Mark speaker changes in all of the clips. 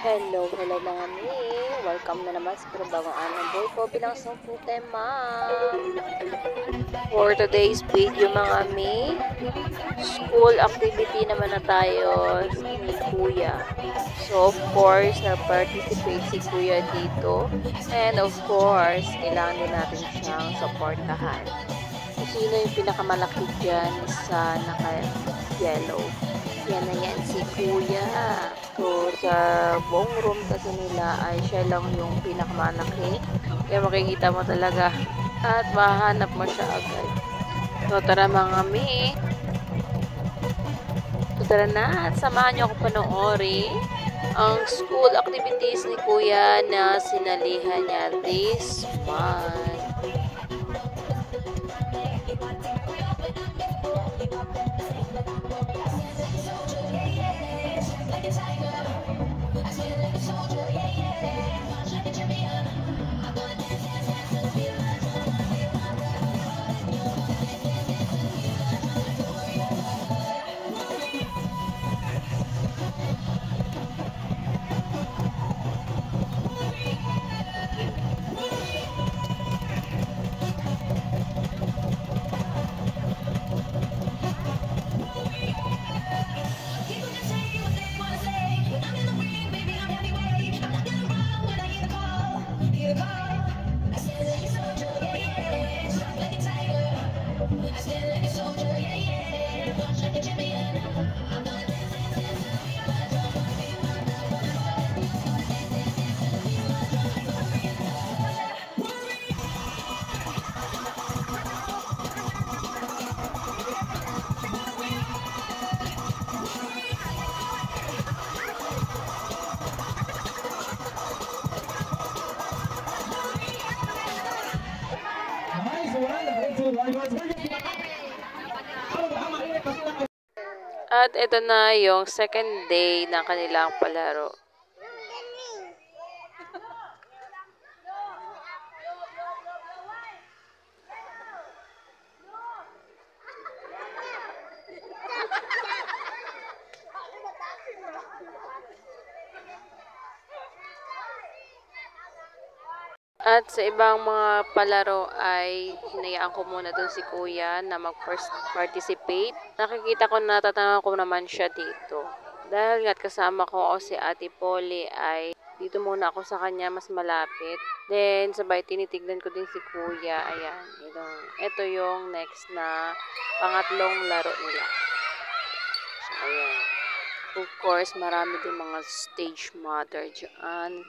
Speaker 1: Hello mga mi! Welcome na naman sa panibagong araw ng buhay ko bilang sampung tema. For today's video mga mi, school activity naman na tayo ni Kuya. So of course, na-participate si Kuya dito. And of course, kailangan din natin siyang supportahan. Sino yung pinakamalaki dyan sa naka-yellow? Yan na yan, si Kuya. So, sa buong room kasi nila ay siya lang yung pinakamalaki. Kaya makikita mo talaga at mahanap mo siya agad. So, tara mga mi. So, tara na at samahan niyo ako panoorin ang school activities ni Kuya na sinalihan niya this month. At ito na yung second day ng kanilang palaro. At sa ibang mga palaro ay hinayaan ko muna dun si Kuya na mag-participate. Nakikita ko, natatanaw ko naman siya dito. Dahil nga't kasama ko o si Ate Polly ay dito muna ako sa kanya mas malapit. Then sabay tinitignan ko din si Kuya. Ayan, ito yung next na pangatlong laro nila. So ayan. Of course, marami din mga stage mother dyan.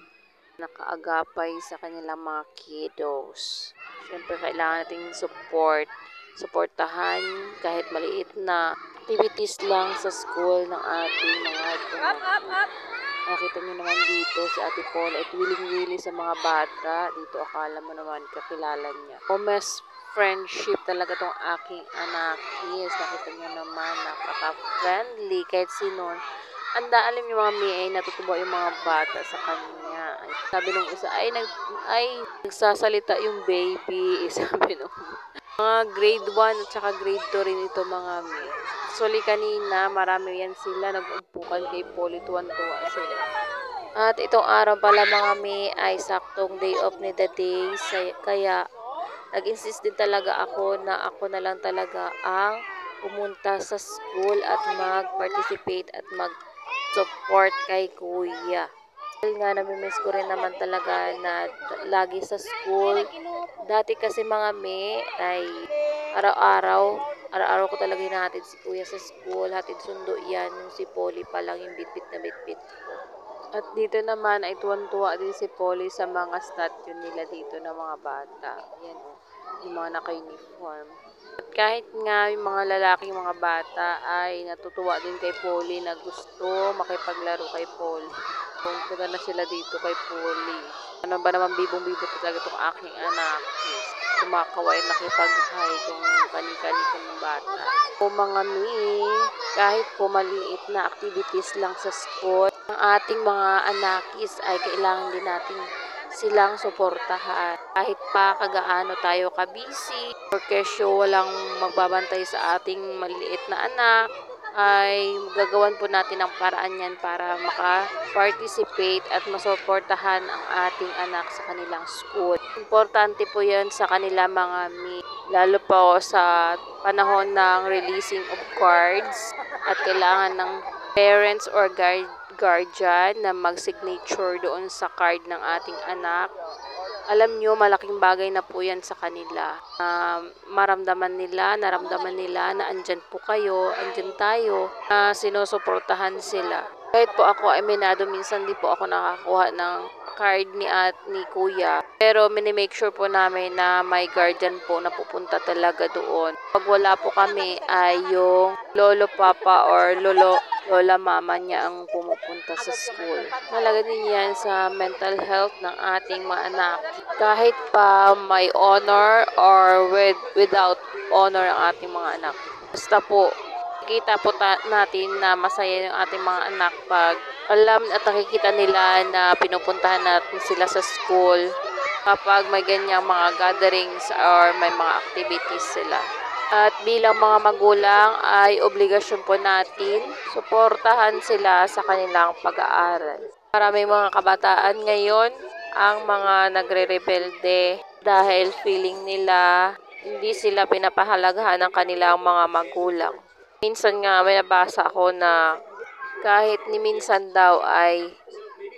Speaker 1: Nakaagapay sa kanilang mga kiddos. Siyempre, kailangan nating supportahan kahit maliit na activities lang sa school ng ating mga kumaki. Nakita nyo naman dito si Ate Paul at willing-willing sa mga bata. Dito akala mo naman kakilala niya. Mas friendship talaga tong aking anakis. Nakita nyo naman, napaka-friendly kahit sino. Alam niyo mga mi, ay natutuwa yung mga bata sa kanya. Sabi nung isa, nagsasalita yung baby. Sabi nung mga grade 1 at saka grade 2 rin ito mga mi. Actually kanina, marami yan sila. Nag-umpukan kay Polly, tuwan-tuwa sila. At itong araw pala mga mi ay saktong day off ni the day. Kaya nag-insist din talaga ako na ako na lang talaga ang pumunta sa school at mag-participate at mag-support kay Kuya. Dahil nga namimiss ko rin naman talaga na lagi sa school. Dati kasi mga me ay araw-araw ko talaga hinahatid si Kuya sa school. Hatid sundo yan, yung si Polly pa lang yung bitbit na bitbit ko. At dito naman ay tuwan-tuwa din si Polly sa mga statue nila dito ng mga bata. Yan o, yung mga naka-uniform. At kahit nga yung mga lalaking mga bata ay natutuwa din kay Polly na gusto makipaglaro kay Polly. Punta na sila dito kay Polly. Ano ba naman bibong-bibo talaga itong aking anak. Kumakaway nakipag-hi kung kani-kani kong bata. O mga mi, kahit po maliit na activities lang sa school, ang ating mga anakis ay kailangan din natin silang suportahan. Kahit pa kagaano tayo ka-busy or kesyo walang magbabantay sa ating maliliit na anak, ay gagawan po natin ng paraan yan para maka-participate at masuportahan ang ating anak sa kanilang school. Importante po yan sa kanila mga lalo po sa panahon ng releasing of cards at kailangan ng parents or guardian na mag-signature doon sa card ng ating anak. Alam nyo, malaking bagay na po yan sa kanila. Naramdaman nila na andyan po kayo, andyan tayo, na sinusuportahan sila. Kahit po ako ay minado, minsan di po ako nakakuha ng card ni kuya. Pero minimake sure po namin na may guardian po na pupunta talaga doon. Pag wala po kami ay yung lolo papa or lola mama niya ang pumupunta sa school. Malaga din yan sa mental health ng ating mga anak. Kahit pa may honor or without honor ang ating mga anak. Basta po, kita po natin na masaya yung ating mga anak pag alam at nakikita nila na pinupuntahan natin sila sa school kapag may ganyang mga gatherings or may mga activities sila. At bilang mga magulang ay obligasyon po natin suportahan sila sa kanilang pag-aaral. Maraming mga kabataan ngayon ang mga nagre-rebelde dahil feeling nila hindi sila pinapahalagahan ng kanilang mga magulang. Minsan nga may nabasa ako na kahit ni minsan daw ay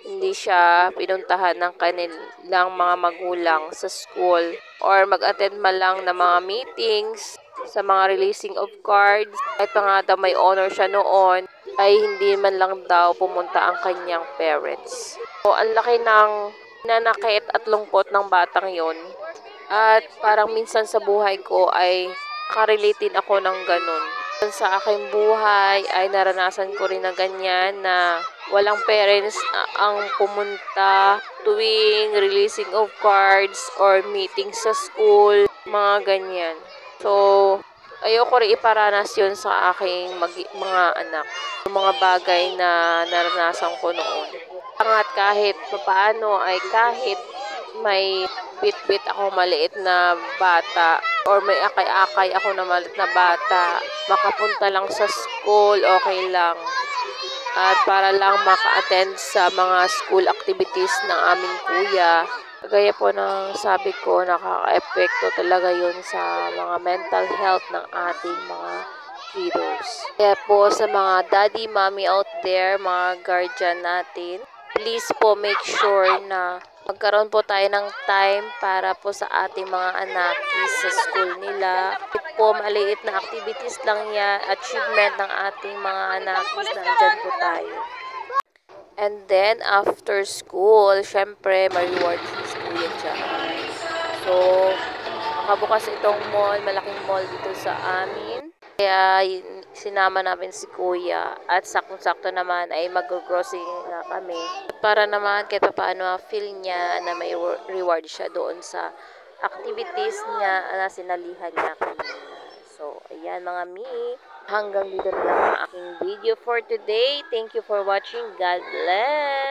Speaker 1: hindi siya pinuntahan ng kanilang mga magulang sa school or mag-attend man lang ng mga meetings sa mga releasing of cards. Kahit nga daw may honor siya noon, ay hindi man lang daw pumunta ang kanyang parents. So, ang laki ng nanakit at lungkot ng batang yon. At parang minsan sa buhay ko ay nakarelate din ako ng ganun. Sa aking buhay ay naranasan ko rin na ganyan na walang parents ang pumunta tuwing releasing of cards or meeting sa school, mga ganyan. So, ayoko rin iparanas yun sa aking mga anak. Yung mga bagay na naranasan ko noon. At kahit papaano ay kahit may bit-bit ako maliit na bata or may akay-akay ako na maliit na bata, makapunta lang sa school, okay lang. At para lang maka-attend sa mga school activities ng aming kuya. Kagaya po ng sabi ko, nakaka-epekto talaga yun sa mga mental health ng ating mga kiddos. Kaya po sa mga daddy, mommy out there, mga guardian natin, please po make sure na magkaroon po tayo ng time para po sa ating mga anak sa school nila. Ito po, maliit na activities lang yan, achievement ng ating mga anak, na andyan po tayo. And then, after school, syempre, may reward si kuya dyan. So, nakabukas itong mall, malaking mall dito sa amin. Kaya, sinama namin si kuya. At saktong-sakto naman ay mag-grocery na kami. Para naman kahit paano feel niya na may reward siya doon sa activities niya na sinalihan niya kanina. So, ayan mga hanggang dito na lang ang aking video for today. Thank you for watching. God bless!